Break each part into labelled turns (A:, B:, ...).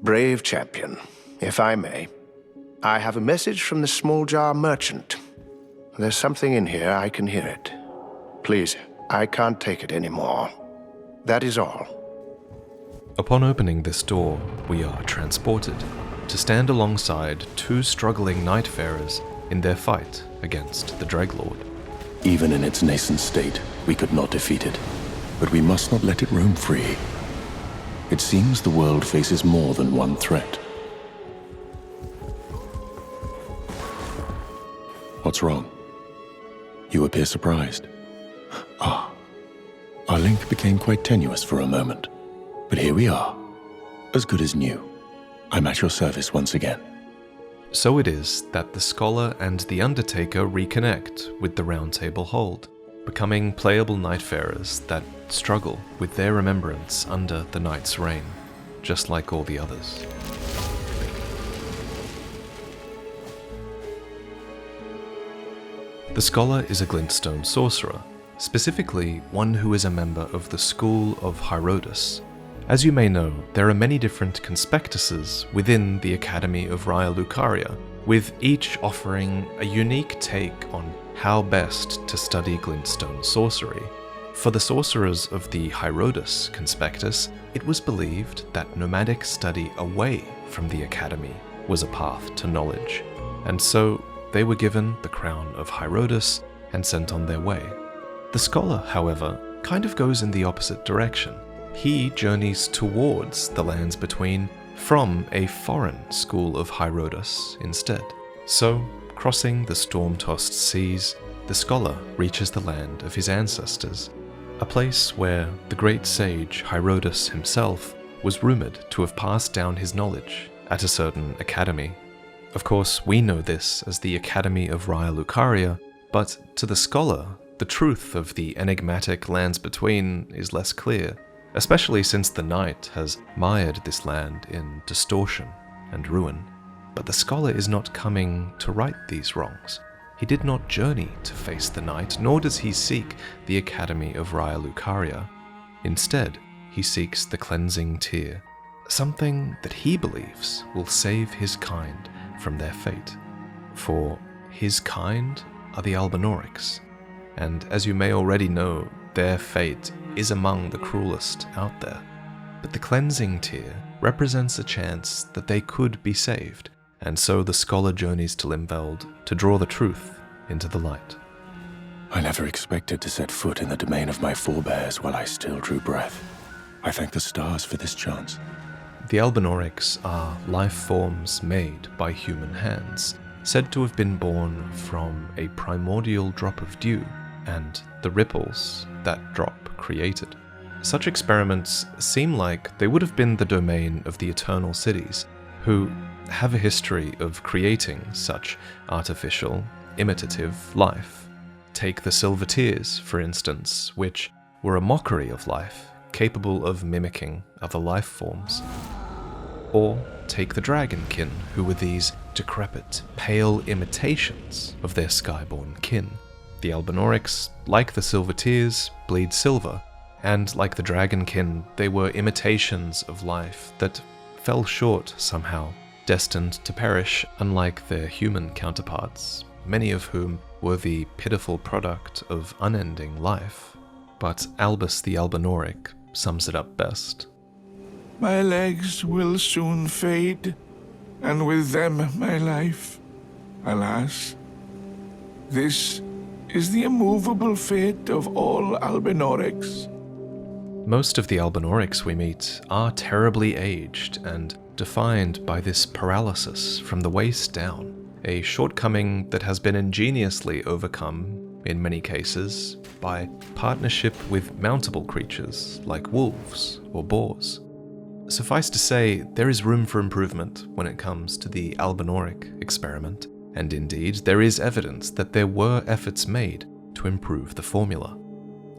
A: Brave champion, if I may. I have a message from the small jar merchant. There's something in here, I can hear it. Please, I can't take it anymore. That is all.
B: Upon opening this door, we are transported to stand alongside two struggling Nightfarers in their fight against the Dreglord.
C: Even in its nascent state, we could not defeat it. But we must not let it roam free. It seems the world faces more than one threat. What's wrong? You appear surprised. Our link became quite tenuous for a moment. But here we are, as good as new. I'm at your service once again.
B: So it is that the Scholar and the Undertaker reconnect with the Round Table Hold, becoming playable Nightfarers that struggle with their remembrance under the Knight's reign, just like all the others. The Scholar is a glintstone sorcerer, specifically one who is a member of the School of Hierodus. As you may know, there are many different conspectuses within the Academy of Raya Lucaria, with each offering a unique take on how best to study glintstone sorcery. For the sorcerers of the Hierodus conspectus, it was believed that nomadic study away from the Academy was a path to knowledge, and so they were given the crown of Hierodus and sent on their way. The Scholar, however, kind of goes in the opposite direction. He journeys towards the lands between from a foreign school of Hierodus instead. So, crossing the storm-tossed seas, the Scholar reaches the land of his ancestors, a place where the great sage Hierodus himself was rumored to have passed down his knowledge at a certain academy. Of course, we know this as the Academy of Raya Lucaria, but to the Scholar, the truth of the enigmatic lands between is less clear, especially since the Knight has mired this land in distortion and ruin. But the Scholar is not coming to right these wrongs. He did not journey to face the Knight, nor does he seek the Academy of Raya Lucaria. Instead, he seeks the Cinder-tier, something that he believes will save his kind from their fate. For his kind are the Albinaurics, and as you may already know, their fate is among the cruelest out there. But the Cinder-tier represents a chance that they could be saved, and so the Scholar journeys to Limveld to draw the truth into the light.
C: I never expected to set foot in the domain of my forebears while I still drew breath. I thank the stars for this chance.
B: The Albinaurics are life forms made by human hands, said to have been born from a primordial drop of dew and the ripples that drop created. Such experiments seem like they would have been the domain of the Eternal Cities, who have a history of creating such artificial, imitative life. Take the Silver-tiers, for instance, which were a mockery of life, capable of mimicking other life forms. Or take the Dragonkin, who were these decrepit, pale imitations of their skyborn kin. The Albinaurics, like the Silver-tiers, bleed silver, and like the Dragonkin, they were imitations of life that fell short somehow, destined to perish unlike their human counterparts, many of whom were the pitiful product of unending life. But Albus the Albinauric sums it up best.
D: My legs will soon fade, and with them my life. Alas, this is the immovable fate of all Albinaurics.
B: Most of the Albinaurics we meet are terribly aged and defined by this paralysis from the waist down, a shortcoming that has been ingeniously overcome, in many cases, by partnership with mountable creatures like wolves or boars. Suffice to say, there is room for improvement when it comes to the Albinauric experiment, and indeed there is evidence that there were efforts made to improve the formula.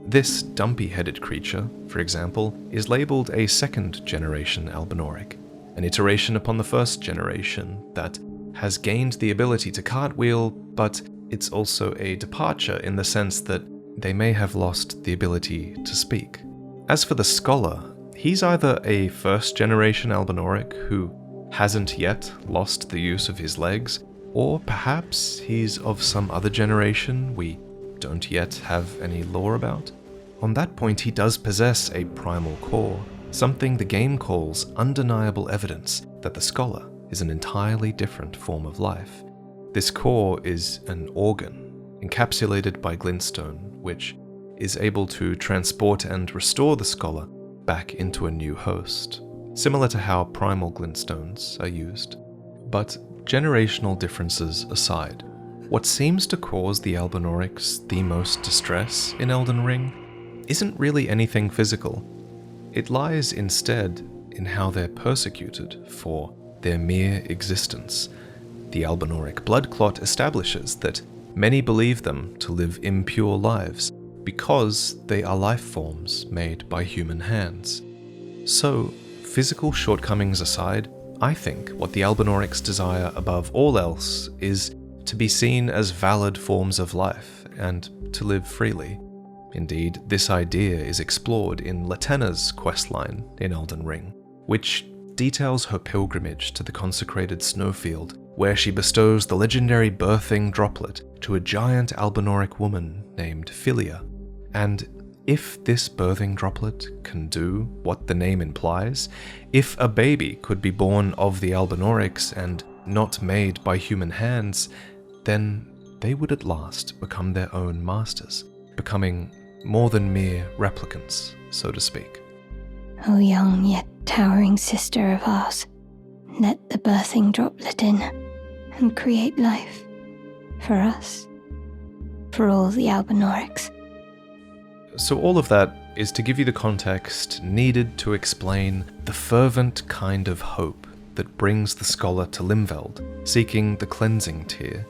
B: This dumpy-headed creature, for example, is labelled a second-generation Albinauric, an iteration upon the first generation that has gained the ability to cartwheel, but it's also a departure in the sense that they may have lost the ability to speak. As for the Scholar, he's either a first-generation Albinauric who hasn't yet lost the use of his legs, or perhaps he's of some other generation we don't yet have any lore about. On that point, he does possess a primal core, something the game calls undeniable evidence that the scholar is an entirely different form of life. This core is an organ, encapsulated by glintstone, which is able to transport and restore the scholar back into a new host, similar to how primal glintstones are used. But generational differences aside, what seems to cause the Albinaurics the most distress in Elden Ring isn't really anything physical. It lies instead in how they're persecuted for their mere existence. The Albinauric blood clot establishes that many believe them to live impure lives because they are life forms made by human hands. So, physical shortcomings aside, I think what the Albinaurics desire above all else is to be seen as valid forms of life and to live freely. Indeed, this idea is explored in Latenna's questline in Elden Ring, which details her pilgrimage to the consecrated snowfield, where she bestows the legendary birthing droplet to a giant Albinauric woman named Philia. And if this birthing droplet can do what the name implies, if a baby could be born of the Albinaurics and not made by human hands, then they would at last become their own masters, becoming more than mere replicants, so to speak.
E: O young yet towering sister of ours, let the birthing droplet in and create life for us, for all the Albinaurics.
B: So all of that is to give you the context needed to explain the fervent kind of hope that brings the scholar to Limveld, seeking the Cinder-tier,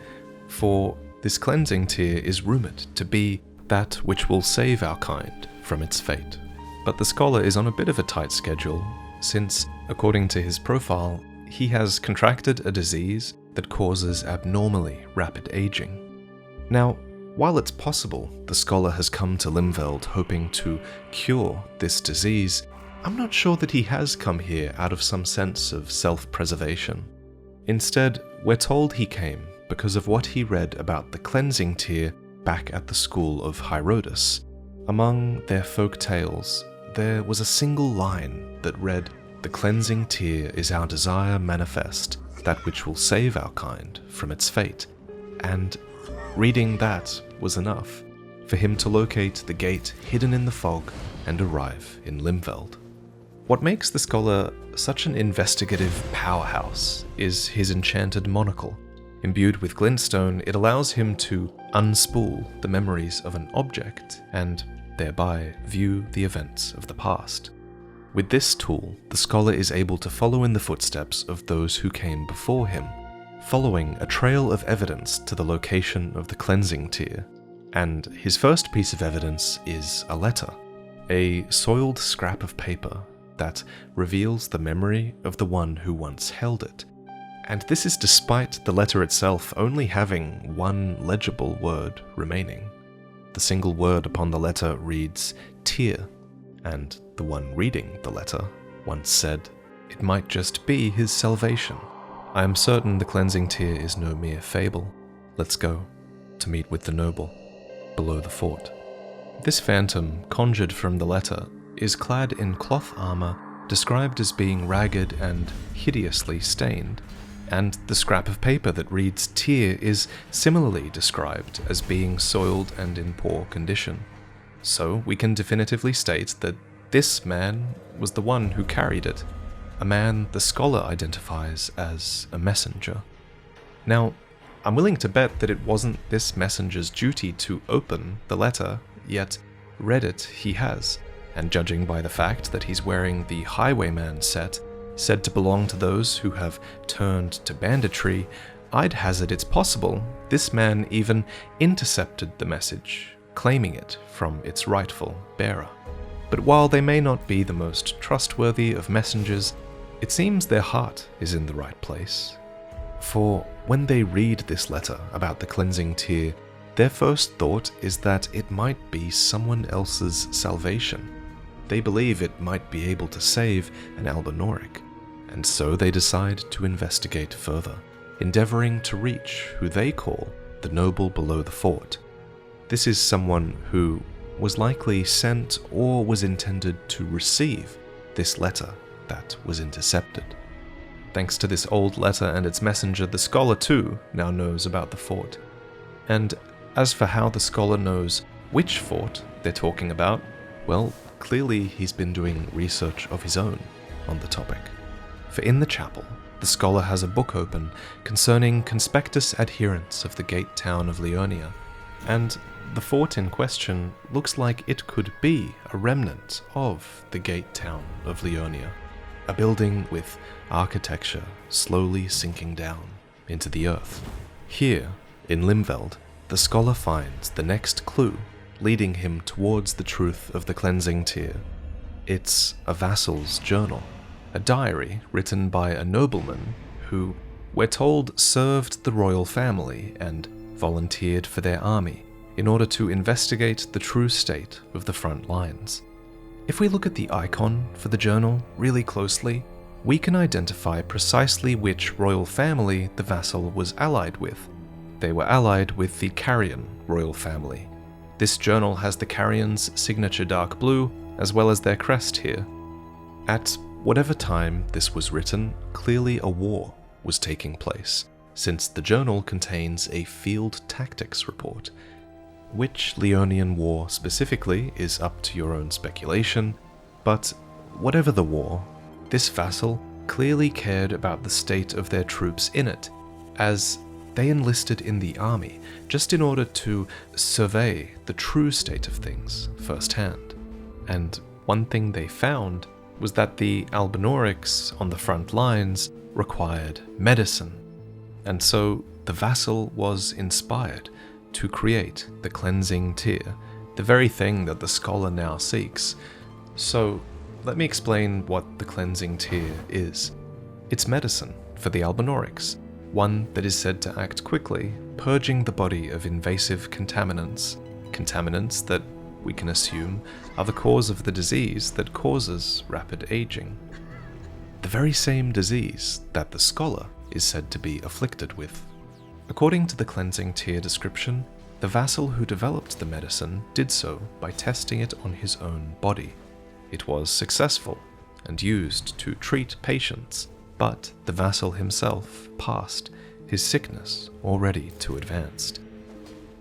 B: for this Cinder-tier is rumoured to be that which will save our kind from its fate. But the scholar is on a bit of a tight schedule, since, according to his profile, he has contracted a disease that causes abnormally rapid aging. Now, while it's possible the scholar has come to Limveld hoping to cure this disease, I'm not sure that he has come here out of some sense of self-preservation. Instead, we're told he came because of what he read about the Cinder-tier back at the school of Hyrhodus. Among their folk tales, there was a single line that read, "The Cinder-tier is our desire manifest, that which will save our kind from its fate," and reading that was enough for him to locate the gate hidden in the fog and arrive in Limveld. What makes the scholar such an investigative powerhouse is his enchanted monocle. Imbued with glintstone, it allows him to unspool the memories of an object and thereby view the events of the past. With this tool, the scholar is able to follow in the footsteps of those who came before him, following a trail of evidence to the location of the Cinder-tier. And his first piece of evidence is a letter, a soiled scrap of paper that reveals the memory of the one who once held it. And this is despite the letter itself only having one legible word remaining. The single word upon the letter reads "tier," and the one reading the letter once said it might just be his salvation. I am certain the Cinder-tier is no mere fable. Let's go to meet with the noble below the fort. This phantom, conjured from the letter, is clad in cloth armor, described as being ragged and hideously stained, and the scrap of paper that reads "tier" is similarly described as being soiled and in poor condition. So we can definitively state that this man was the one who carried it, a man the scholar identifies as a messenger. Now, I'm willing to bet that it wasn't this messenger's duty to open the letter, yet read it he has, and judging by the fact that he's wearing the Highwayman set, said to belong to those who have turned to banditry, I'd hazard it's possible this man even intercepted the message, claiming it from its rightful bearer. But while they may not be the most trustworthy of messengers, it seems their heart is in the right place. For when they read this letter about the Cinder-tier, their first thought is that it might be someone else's salvation. they believe it might be able to save an Albinauric, and so they decide to investigate further, endeavoring to reach who they call the noble below the fort. This is someone who was likely sent or was intended to receive this letter that was intercepted. Thanks to this old letter and its messenger, the scholar too now knows about the fort. And as for how the scholar knows which fort they're talking about, well, clearly he's been doing research of his own on the topic. For in the chapel, the scholar has a book open concerning conspectus adherents of the gate town of Leonia, and the fort in question looks like it could be a remnant of the gate town of Leonia, a building with architecture slowly sinking down into the earth. Here, in Limveld, the scholar finds the next clue leading him towards the truth of the Cleansing-tier. It's a vassal's journal, a diary written by a nobleman who, we're told, served the royal family and volunteered for their army in order to investigate the true state of the front lines. If we look at the icon for the journal really closely, we can identify precisely which royal family the vassal was allied with. They were allied with the Carrion royal family. This journal has the Carrions' signature dark blue, as well as their crest here. At whatever time this was written, clearly a war was taking place, since the journal contains a field tactics report. Which Leonian war specifically is up to your own speculation, but whatever the war, this vassal clearly cared about the state of their troops in it, as they enlisted in the army just in order to survey the true state of things firsthand. And one thing they found was that the Albinaurics on the front lines required medicine, and so the vassal was inspired to create the Cleansing-tier, the very thing that the scholar now seeks. So let me explain what the Cleansing-tier is. It's medicine for the Albinaurics, one that is said to act quickly, purging the body of invasive contaminants that we can assume are the cause of the disease that causes rapid aging. The very same disease that the scholar is said to be afflicted with. According to the Cleansing-tier description, the vassal who developed the medicine did so by testing it on his own body. It was successful and used to treat patients, but the vassal himself passed, his sickness already too advanced.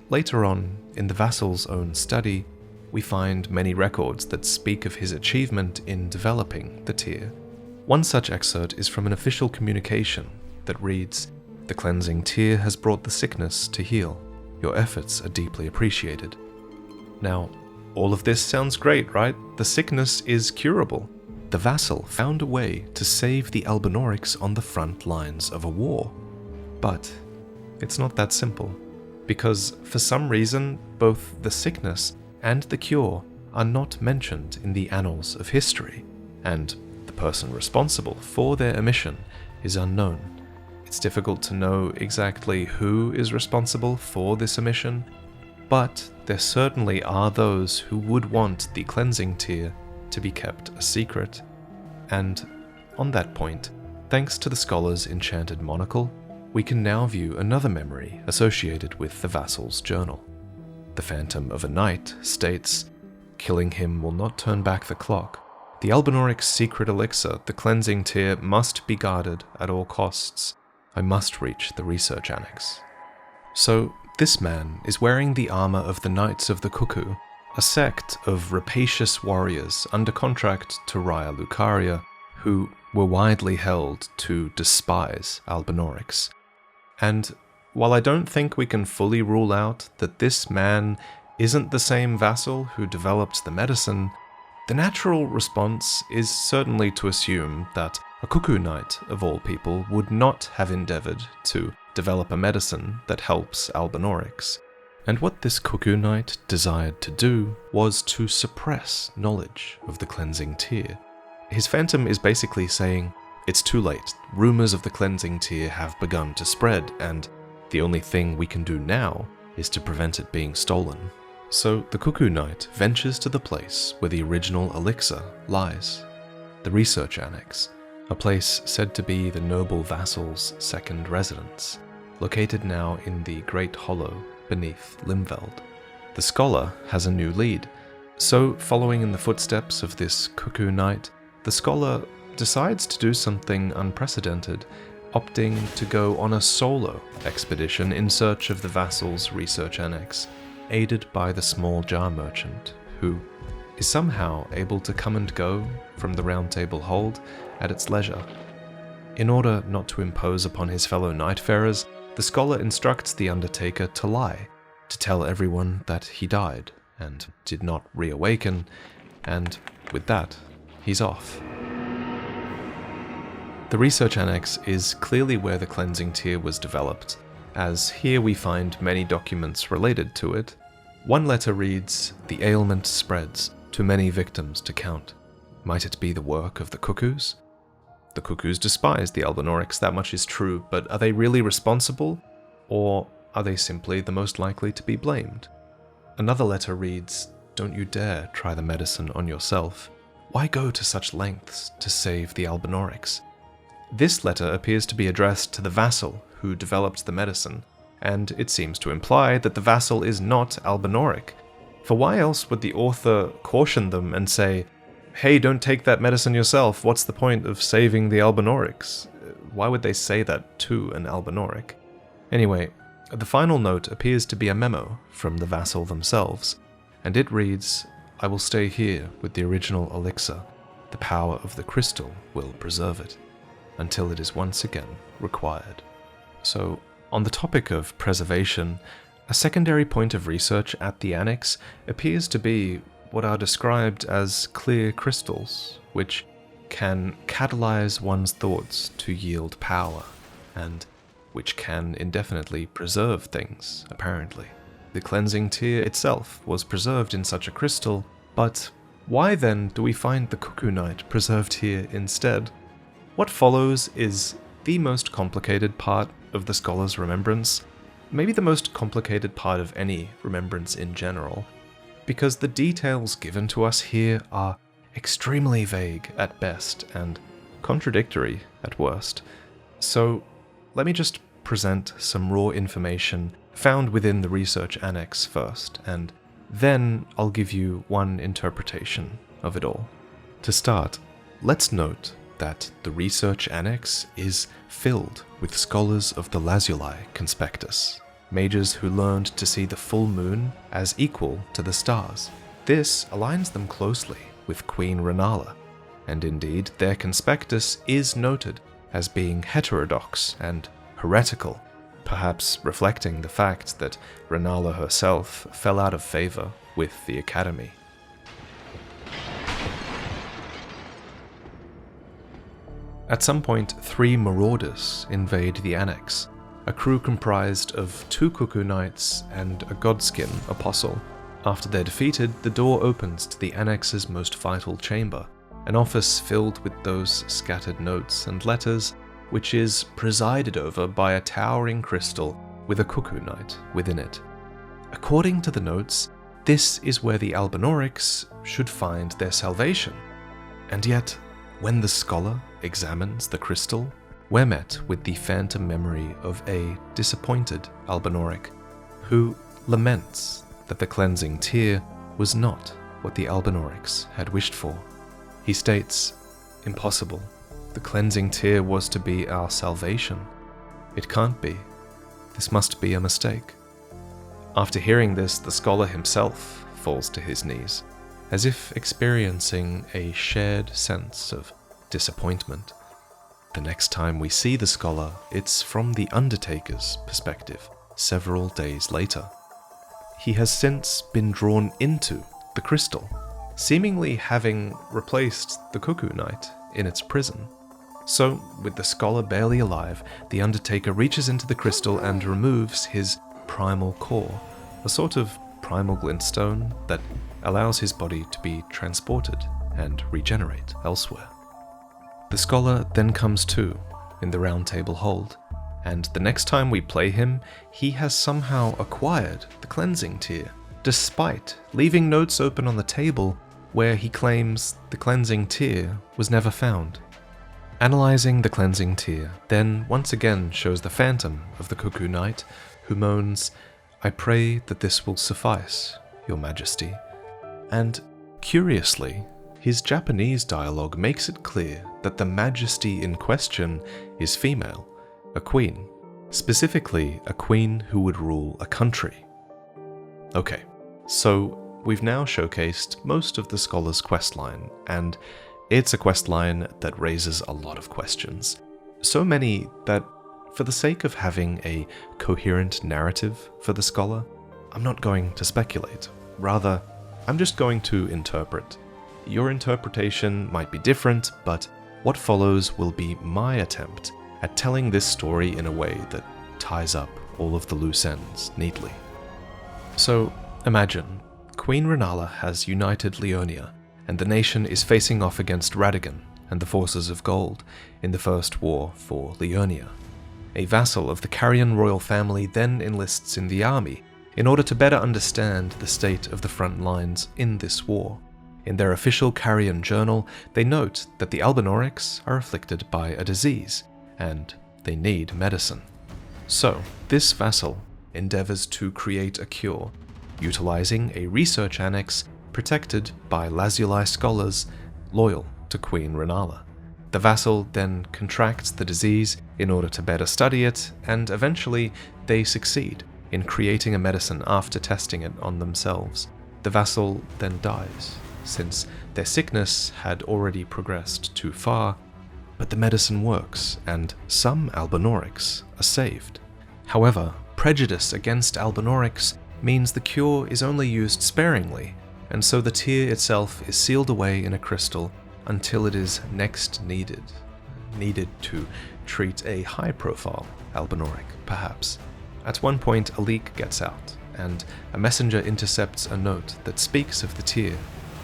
B: Later on, in the vassal's own study, we find many records that speak of his achievement in developing the tier. One such excerpt is from an official communication that reads, "The Cleansing-tier has brought the sickness to heal. Your efforts are deeply appreciated." Now, all of this sounds great, right? The sickness is curable. The vassal found a way to save the Albinaurics on the front lines of a war. But it's not that simple, because for some reason, both the sickness and the cure are not mentioned in the annals of history, and the person responsible for their omission is unknown. It's difficult to know exactly who is responsible for this omission, but there certainly are those who would want the Cleansing-tier to be kept a secret. And on that point, thanks to the scholar's enchanted monocle, we can now view another memory associated with the vassal's journal. The Phantom of a Knight states, "Killing him will not turn back the clock. The Albinauric's secret elixir, the Cleansing-tier, must be guarded at all costs. I must reach the research annex." So, this man is wearing the armor of the Knights of the Cuckoo, a sect of rapacious warriors under contract to Raya Lucaria, who were widely held to despise Albinaurics. And while I don't think we can fully rule out that this man isn't the same vassal who developed the medicine, the natural response is certainly to assume that a Cuckoo Knight, of all people, would not have endeavored to develop a medicine that helps Albinaurics. And what this Cuckoo Knight desired to do was to suppress knowledge of the Cleansing-tier. His phantom is basically saying, it's too late, rumors of the Cleansing-tier have begun to spread, and the only thing we can do now is to prevent it being stolen. So the Cuckoo Knight ventures to the place where the original elixir lies, the Research Annex, a place said to be the noble vassal's second residence, located now in the Great Hollow beneath Limveld. The scholar has a new lead, so following in the footsteps of this Cuckoo Knight, the scholar decides to do something unprecedented, opting to go on a solo expedition in search of the vassal's Research Annex, aided by the small jar merchant, who is somehow able to come and go from the Round Table Hold at its leisure. In order not to impose upon his fellow Nightfarers, the scholar instructs the Undertaker to lie, to tell everyone that he died and did not reawaken, and with that, he's off. The Research Annex is clearly where the Cleansing-tier was developed, as here we find many documents related to it. One letter reads, "The ailment spreads, too many victims to count. Might it be the work of the Cuckoos?" The Cuckoos despise the Albinaurics, that much is true, but are they really responsible? Or are they simply the most likely to be blamed? Another letter reads, "Don't you dare try the medicine on yourself. Why go to such lengths to save the Albinaurics?" This letter appears to be addressed to the vassal who developed the medicine, and it seems to imply that the vassal is not Albinauric. For why else would the author caution them and say, "Hey, don't take that medicine yourself, what's the point of saving the Albinaurics?" Why would they say that to an Albinauric? Anyway, the final note appears to be a memo from the vassal themselves, and it reads, "I will stay here with the original elixir. The power of the crystal will preserve it, until it is once again required." So, on the topic of preservation, a secondary point of research at the Annex appears to be what are described as clear crystals, which can catalyze one's thoughts to yield power, and which can indefinitely preserve things, apparently. The Cleansing-tier itself was preserved in such a crystal, but why then do we find the Cuckoo Knight preserved here instead? What follows is the most complicated part of the scholar's remembrance, maybe the most complicated part of any remembrance in general, because the details given to us here are extremely vague at best and contradictory at worst. So let me just present some raw information found within the Research Annex first, and then I'll give you one interpretation of it all. To start, let's note that the Research Annex is filled with scholars of the Lazuli Conspectus, mages who learned to see the full moon as equal to the stars. This aligns them closely with Queen Renala, and indeed their Conspectus is noted as being heterodox and heretical, perhaps reflecting the fact that Renala herself fell out of favor with the Academy. At some point, 3 marauders invade the Annex, a crew comprised of 2 Cuckoo Knights and a Godskin apostle. After they're defeated, the door opens to the Annex's most vital chamber, an office filled with those scattered notes and letters, which is presided over by a towering crystal with a Cuckoo Knight within it. According to the notes, this is where the Albinaurics should find their salvation. And yet, when the scholar examines the crystal, we're met with the phantom memory of a disappointed Albinauric, who laments that the Cleansing-tier was not what the Albinaurics had wished for. He states, "Impossible. The Cleansing-tier was to be our salvation. It can't be. This must be a mistake." After hearing this, the scholar himself falls to his knees, as if experiencing a shared sense of disappointment. The next time we see the scholar, it's from the Undertaker's perspective, several days later. He has since been drawn into the crystal, seemingly having replaced the Cuckoo Knight in its prison. So, with the scholar barely alive, the Undertaker reaches into the crystal and removes his primal core, a sort of primal glintstone that allows his body to be transported and regenerate elsewhere. The scholar then comes to in the Round Table Hold, and the next time we play him, he has somehow acquired the Cleansing-tier, despite leaving notes open on the table where he claims the cleansing tear was never found. Analyzing the cleansing tear then once again shows the phantom of the Cuckoo Knight, who moans, "I pray that this will suffice, Your Majesty." And curiously, his Japanese dialogue makes it clear that the Majesty in question is female, a queen, specifically a queen who would rule a country. Okay, so we've now showcased most of the Scholar's questline, and it's a questline that raises a lot of questions. So many that, for the sake of having a coherent narrative for the Scholar, I'm not going to speculate. Rather, I'm just going to interpret. Your interpretation might be different, but what follows will be my attempt at telling this story in a way that ties up all of the loose ends neatly. So, imagine, Queen Renala has united Leonia, and the nation is facing off against Radagon and the forces of Gold in the First War for Leonia. A vassal of the Carrion royal family then enlists in the army in order to better understand the state of the front lines in this war. In their official Carrion journal, they note that the Albinaurics are afflicted by a disease, and they need medicine. So, this vassal endeavors to create a cure, utilizing a research annex protected by Lazuli scholars loyal to Queen Renala. The vassal then contracts the disease in order to better study it, and eventually they succeed in creating a medicine after testing it on themselves. The vassal then dies, since their sickness had already progressed too far, but the medicine works, and some Albinaurics are saved. However, prejudice against Albinaurics means the cure is only used sparingly, and so the tear itself is sealed away in a crystal until it is next needed to treat a high-profile Albinauric, perhaps. At one point, a leak gets out, and a messenger intercepts a note that speaks of the tear.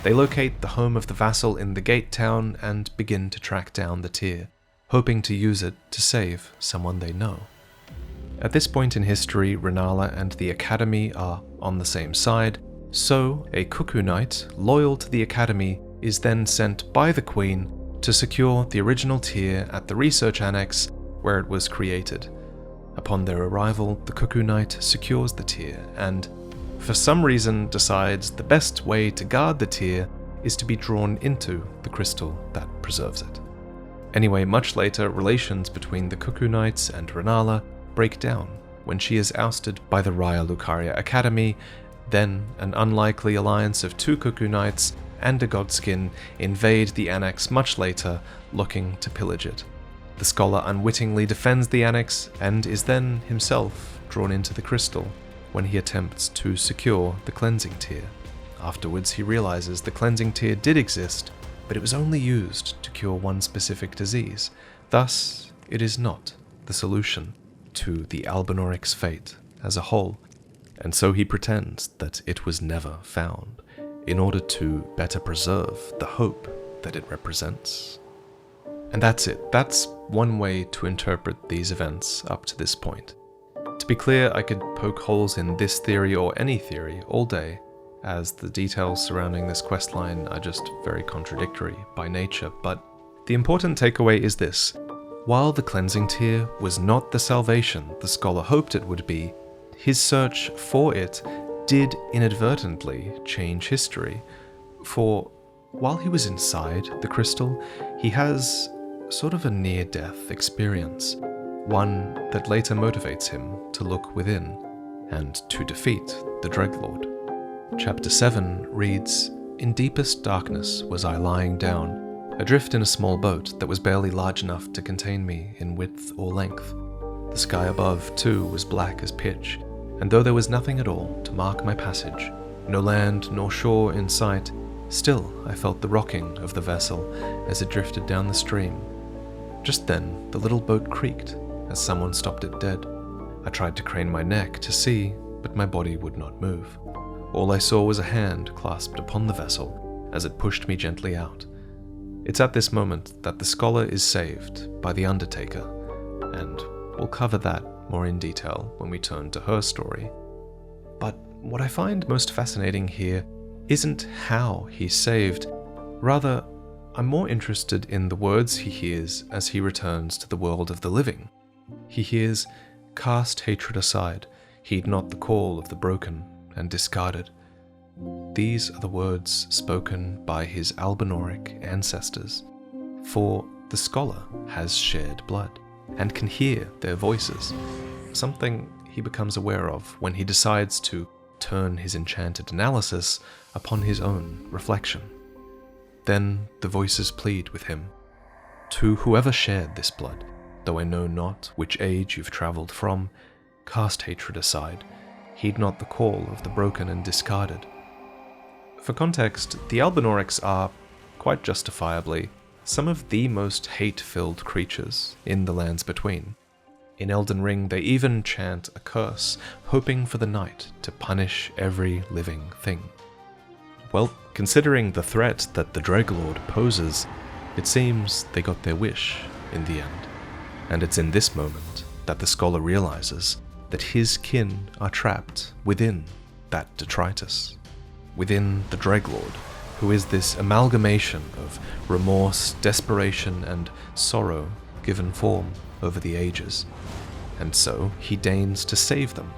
B: They locate the home of the vassal in the gate town and begin to track down the tear, hoping to use it to save someone they know. At this point in history, Renala and the Academy are on the same side, so a Cuckoo Knight loyal to the Academy is then sent by the Queen to secure the original tear at the research annex where it was created. Upon their arrival, the Cuckoo Knight secures the tear and, for some reason, decides the best way to guard the tear is to be drawn into the crystal that preserves it. Anyway, much later, relations between the Cuckoo Knights and Renala break down when she is ousted by the Raya Lucaria Academy. Then, an unlikely alliance of two Cuckoo Knights and a Godskin invade the annex much later, looking to pillage it. The Scholar unwittingly defends the annex and is then himself drawn into the crystal when he attempts to secure the cleansing tear. Afterwards, he realizes the cleansing tear did exist, but it was only used to cure one specific disease. Thus, it is not the solution to the Albinauric's fate as a whole, and so he pretends that it was never found, in order to better preserve the hope that it represents. And that's it. That's one way to interpret these events up to this point. To be clear, I could poke holes in this theory or any theory all day, as the details surrounding this questline are just very contradictory by nature, but the important takeaway is this. While the cleansing tear was not the salvation the Scholar hoped it would be, his search for it did inadvertently change history. For while he was inside the crystal, he has sort of a near-death experience, one that later motivates him to look within and to defeat the Dreadlord. Chapter 7 reads, "In deepest darkness was I lying down, adrift in a small boat that was barely large enough to contain me in width or length. The sky above, too, was black as pitch, and though there was nothing at all to mark my passage, no land nor shore in sight, still I felt the rocking of the vessel as it drifted down the stream. Just then, the little boat creaked as someone stopped it dead. I tried to crane my neck to see, but my body would not move. All I saw was a hand clasped upon the vessel as it pushed me gently out. It's at this moment that the Scholar is saved by the Undertaker, and we'll cover that more in detail when we turn to her story. But what I find most fascinating here isn't how he's saved. Rather, I'm more interested in the words he hears as he returns to the world of the living. He hears, "Cast hatred aside, heed not the call of the broken and discarded." These are the words spoken by his Albinoric ancestors, for the scholar has shared blood and can hear their voices, something he becomes aware of when he decides to turn his enchanted analysis upon his own reflection. Then the voices plead with him, "To whoever shared this blood, though I know not which age you've travelled from, cast hatred aside, heed not the call of the broken and discarded." For context, the Albinorics are, quite justifiably, some of the most hate-filled creatures in the Lands Between. In Elden Ring, they even chant a curse, hoping for the night to punish every living thing. Well, considering the threat that the Dreglord poses, it seems they got their wish in the end. And it's in this moment that the scholar realizes that his kin are trapped within that detritus, within the Dreglord, who is this amalgamation of remorse, desperation, and sorrow given form over the ages. And so he deigns to save them,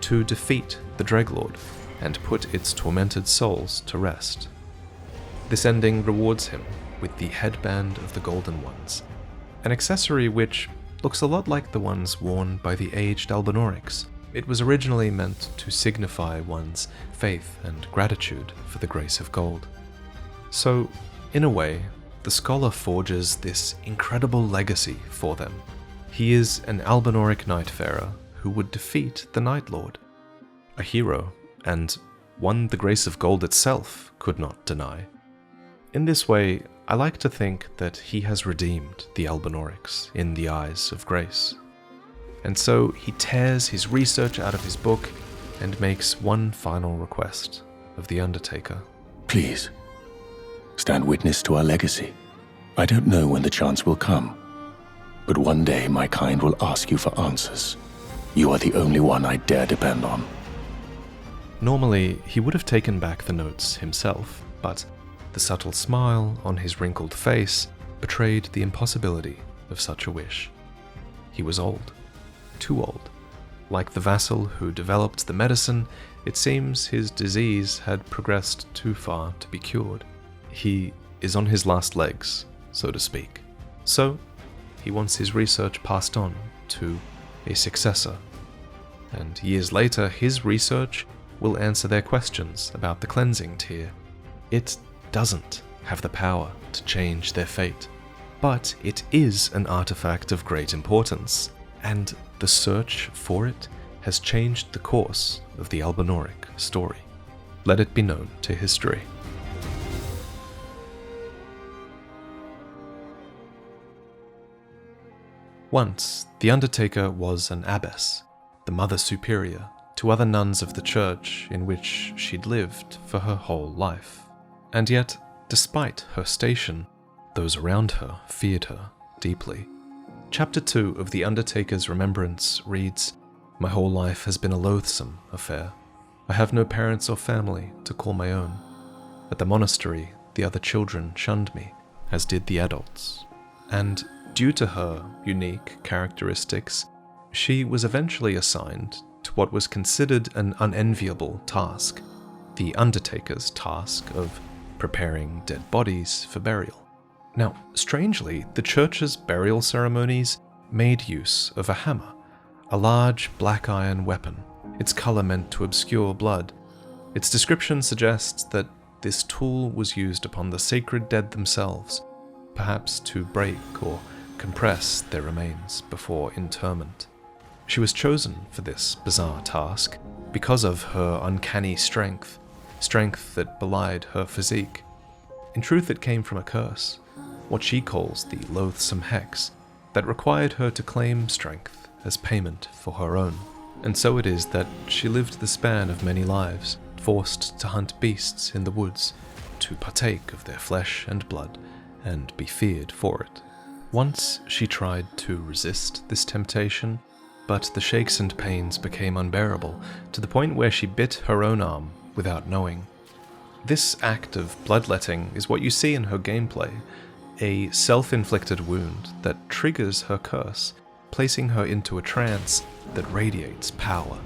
B: to defeat the Dreglord, and put its tormented souls to rest. This ending rewards him with the headband of the Golden Ones, an accessory which looks a lot like the ones worn by the aged Albinorics. It was originally meant to signify one's faith and gratitude for the grace of gold. So, in a way, the scholar forges this incredible legacy for them. He is an Albinoric Nightfarer who would defeat the Night Lord, a hero, and one the grace of gold itself could not deny. In this way, I like to think that he has redeemed the Albinorics in the eyes of grace. And so he tears his research out of his book and makes one final request of the Undertaker.
C: Please, stand witness to our legacy. I don't know when the chance will come, but one day my kind will ask you for answers. You are the only one I dare depend on.
B: Normally, he would have taken back the notes himself, but the subtle smile on his wrinkled face betrayed the impossibility of such a wish. He was old. Too old. Like the vassal who developed the medicine, it seems his disease had progressed too far to be cured. He is on his last legs, so to speak. So, he wants his research passed on to a successor. And years later, his research will answer their questions about the cleansing tier. It doesn't have the power to change their fate, but it is an artifact of great importance, and the search for it has changed the course of the Albinoric story. Let it be known to history. Once, the Undertaker was an abbess, the Mother Superior to other nuns of the church in which she'd lived for her whole life. And yet, despite her station, those around her feared her deeply. Chapter 2 of The Undertaker's Remembrance reads, "My whole life has been a loathsome affair. I have no parents or family to call my own. At the monastery, the other children shunned me, as did the adults. And due to her unique characteristics, she was eventually assigned to what was considered an unenviable task, the Undertaker's task of preparing dead bodies for burial. Now, strangely, the church's burial ceremonies made use of a hammer, a large black iron weapon, its color meant to obscure blood. Its description suggests that this tool was used upon the sacred dead themselves, perhaps to break or compress their remains before interment. She was chosen for this bizarre task because of her uncanny strength that belied her physique. In truth, it came from a curse, what she calls the loathsome hex, that required her to claim strength as payment for her own. And so it is that she lived the span of many lives, forced to hunt beasts in the woods, to partake of their flesh and blood, and be feared for it. Once she tried to resist this temptation, but the shakes and pains became unbearable, to the point where she bit her own arm without knowing. This act of bloodletting is what you see in her gameplay, a self-inflicted wound that triggers her curse, placing her into a trance that radiates power.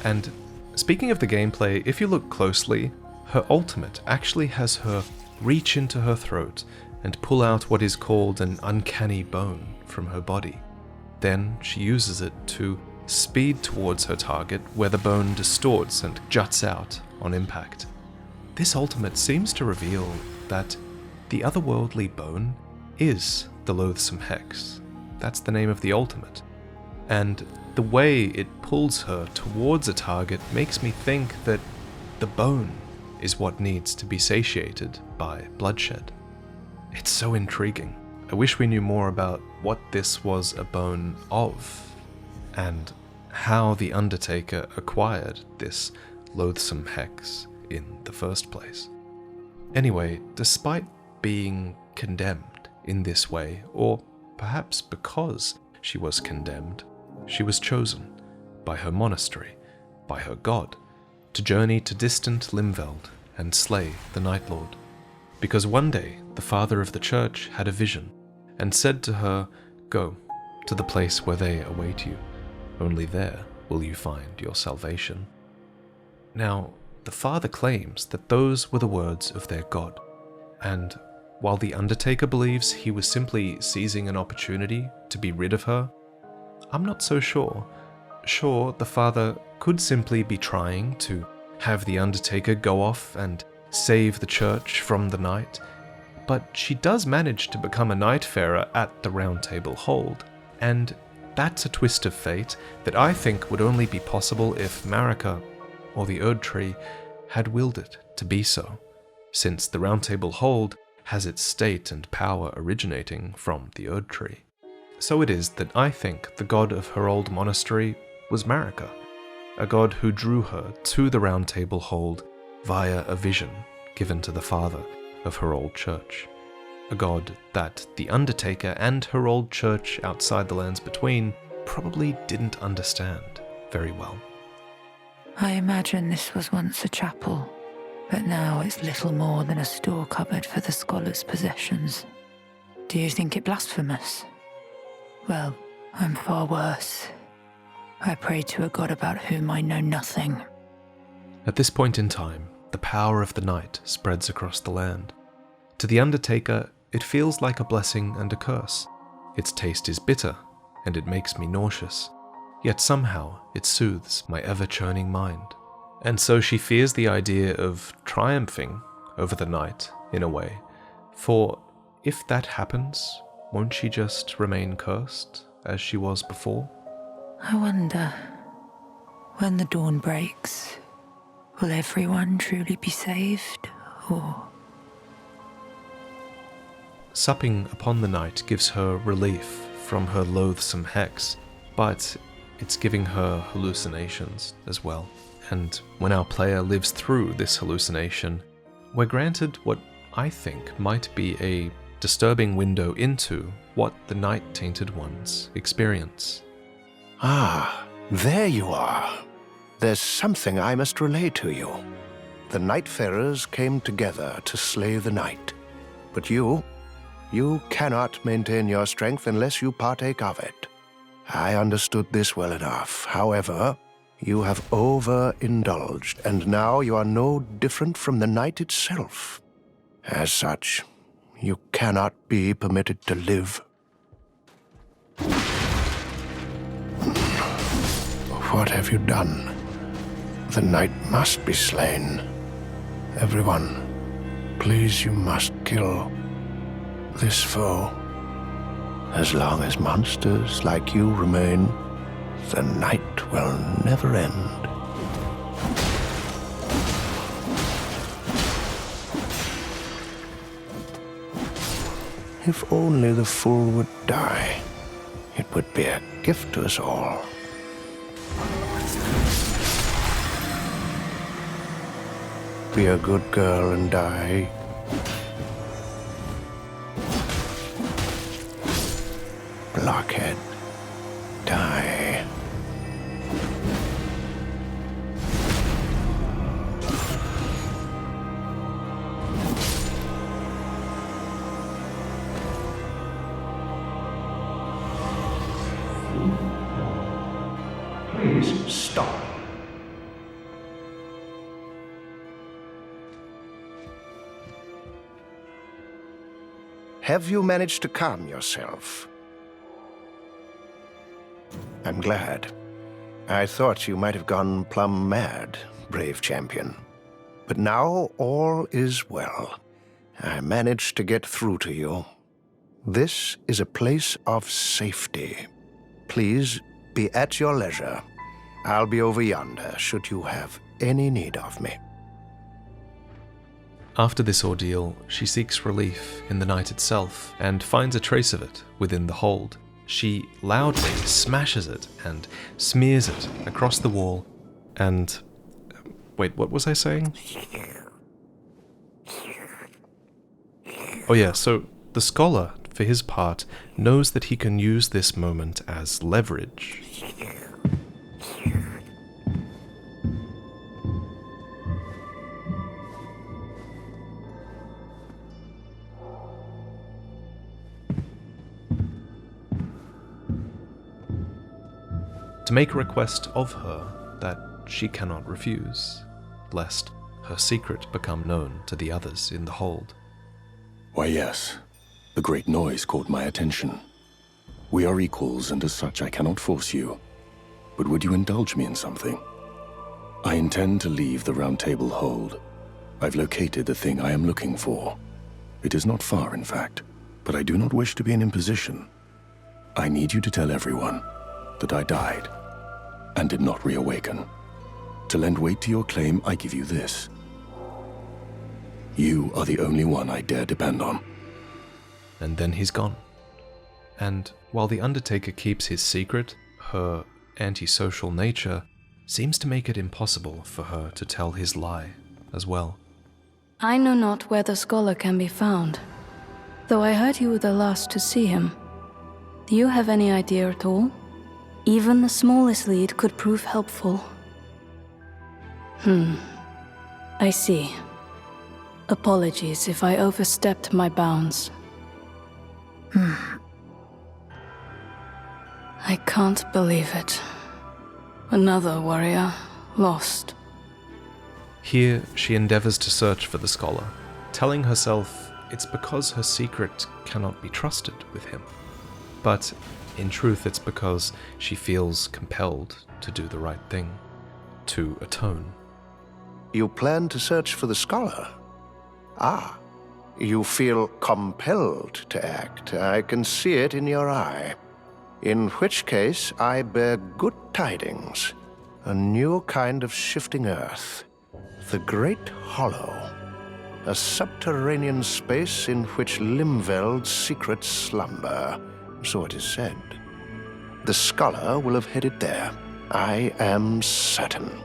B: And speaking of the gameplay, if you look closely, her ultimate actually has her reach into her throat and pull out what is called an uncanny bone from her body. Then she uses it to speed towards her target, where the bone distorts and juts out on impact. This ultimate seems to reveal that the otherworldly bone is the loathsome hex. That's the name of the ultimate. And the way it pulls her towards a target makes me think that the bone is what needs to be satiated by bloodshed. It's so intriguing. I wish we knew more about what this was a bone of, and how the Undertaker acquired this loathsome hex in the first place. Anyway, despite being condemned in this way, or perhaps because she was condemned, she was chosen by her monastery, by her god, to journey to distant Limveld and slay the Night Lord. Because one day the father of the church had a vision and said to her, "Go to the place where they await you. Only there will you find your salvation." Now, the father claims that those were the words of their god, and while the Undertaker believes he was simply seizing an opportunity to be rid of her, I'm not so sure. Sure, the father could simply be trying to have the Undertaker go off and save the church from the night, but she does manage to become a Nightfarer at the Round Table Hold, and that's a twist of fate that I think would only be possible if Marika, or the Erd Tree, had willed it to be so, since the Round Table Hold has its state and power originating from the Erd Tree. So it is that I think the god of her old monastery was Marika, a god who drew her to the Round Table Hold via a vision given to the father of her old church. A god that the Undertaker and her old church outside the Lands Between probably didn't understand very well.
F: I imagine this was once a chapel, but now it's little more than a store cupboard for the scholar's possessions. Do you think it blasphemous? Well, I'm far worse. I pray to a god about whom I know nothing.
B: At this point in time, the power of the night spreads across the land. To the Undertaker, it feels like a blessing and a curse. Its taste is bitter, and it makes me nauseous. Yet somehow it soothes my ever-churning mind. And so she fears the idea of triumphing over the night, in a way. For if that happens, won't she just remain cursed, as she was before?
F: I wonder, when the dawn breaks, will everyone truly be saved, or...
B: Supping upon the night gives her relief from her loathsome hex, but it's giving her hallucinations as well. And when our player lives through this hallucination, we're granted what I think might be a disturbing window into what the night-tainted ones experience.
A: Ah, there you are. There's something I must relay to you. The Nightfarers came together to slay the night. But you cannot maintain your strength unless you partake of it. I understood this well enough. However, you have overindulged, and now you are no different from the night itself. As such, you cannot be permitted to live. What have you done? The night must be slain. Everyone, please, you must kill this foe. As long as monsters like you remain, the night will never end. If only the fool would die, it would be a gift to us all. Be a good girl and die. Blockhead, die. Please stop. Have you managed to calm yourself? I'm glad. I thought you might have gone plumb mad, brave champion. But now all is well. I managed to get through to you. This is a place of safety. Please be at your leisure. I'll be over yonder should you have any need of me.
B: After this ordeal, she seeks relief in the night itself and finds a trace of it within the hold. She loudly smashes it and smears it across the wall and... Wait, what was I saying? Oh yeah, so the scholar, for his part, knows that he can use this moment as leverage. To make a request of her that she cannot refuse, lest her secret become known to the others in the hold.
C: Why, yes. The great noise caught my attention. We are equals, and as such I cannot force you. But would you indulge me in something? I intend to leave the Round Table hold. I've located the thing I am looking for. It is not far, in fact, but I do not wish to be an imposition. I need you to tell everyone that I died and did not reawaken. To lend weight to your claim, I give you this. You are the only one I dare depend on.
B: And then he's gone. And while the Undertaker keeps his secret, her antisocial nature seems to make it impossible for her to tell his lie as well.
G: I know not where the scholar can be found, though I heard you were the last to see him. Do you have any idea at all? Even the smallest lead could prove helpful. I see. Apologies if I overstepped my bounds. I can't believe it. Another warrior lost.
B: Here, she endeavors to search for the scholar, telling herself it's because her secret cannot be trusted with him. But in truth, it's because she feels compelled to do the right thing, to atone.
A: You plan to search for the scholar? Ah, you feel compelled to act. I can see it in your eye. In which case, I bear good tidings. A new kind of shifting earth. The Great Hollow. A subterranean space in which Limveld's secrets slumber. So it is said. The scholar will have headed there. I am certain.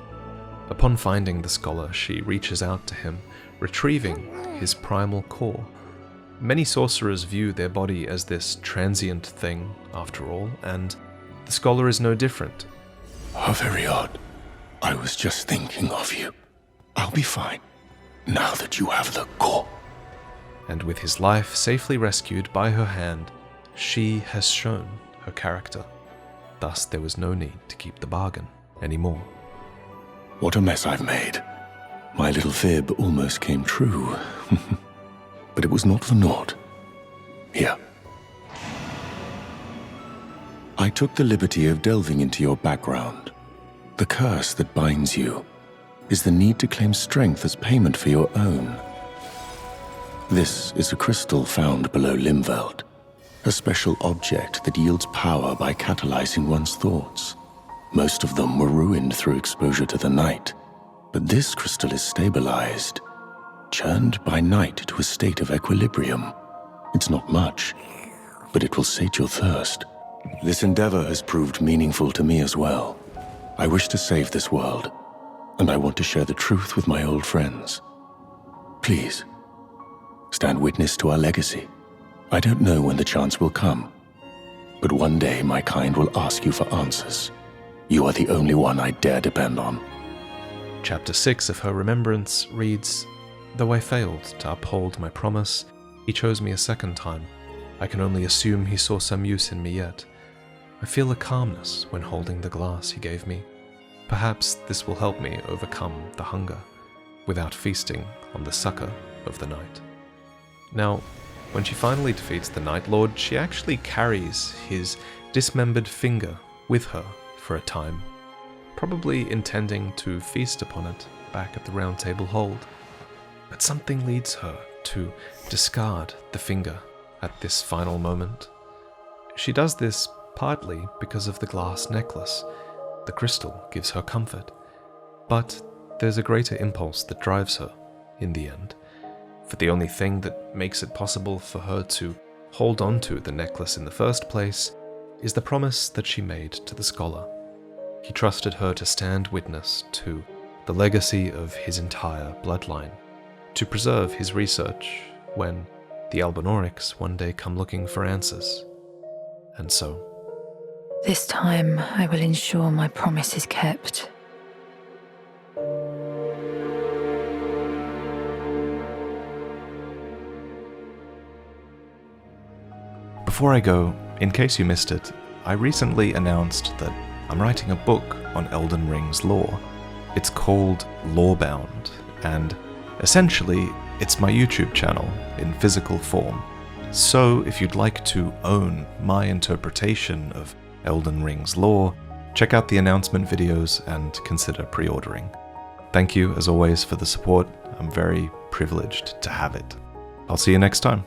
B: Upon finding the scholar, she reaches out to him, retrieving his primal core. Many sorcerers view their body as this transient thing, after all, and the scholar is no different.
C: How very odd. I was just thinking of you. I'll be fine, now that you have the core.
B: And with his life safely rescued by her hand, she has shown her character. Thus there was no need to keep the bargain anymore.
C: What a mess I've made. My little fib almost came true. But it was not for naught. Here. I took the liberty of delving into your background. The curse that binds you is the need to claim strength as payment for your own. This is a crystal found below Limveld, a special object that yields power by catalyzing one's thoughts. Most of them were ruined through exposure to the night, but this crystal is stabilized, churned by night to a state of equilibrium. It's not much, but it will sate your thirst. This endeavor has proved meaningful to me as well. I wish to save this world, and I want to share the truth with my old friends. Please, stand witness to our legacy. I don't know when the chance will come, but one day my kind will ask you for answers. You are the only one I dare depend on.
B: Chapter 6 of her remembrance reads, "Though I failed to uphold my promise, he chose me a second time. I can only assume he saw some use in me yet. I feel a calmness when holding the glass he gave me. Perhaps this will help me overcome the hunger, without feasting on the succor of the night. Now, when she finally defeats the Night Lord, she actually carries his dismembered finger with her for a time, probably intending to feast upon it back at the Round Table Hold. But something leads her to discard the finger at this final moment. She does this partly because of the glass necklace. The crystal gives her comfort, but there's a greater impulse that drives her in the end. For the only thing that makes it possible for her to hold on to the necklace in the first place is the promise that she made to the scholar. He trusted her to stand witness to the legacy of his entire bloodline, to preserve his research when the Albinaurics one day come looking for answers. And so,
F: This time I will ensure my promise is kept.
B: before I go, in case you missed it, I recently announced that I'm writing a book on Elden Ring's lore. It's called Lorebound, and essentially, it's my YouTube channel in physical form. So if you'd like to own my interpretation of Elden Ring's lore, check out the announcement videos and consider pre-ordering. Thank you, as always, for the support. I'm very privileged to have it. I'll see you next time.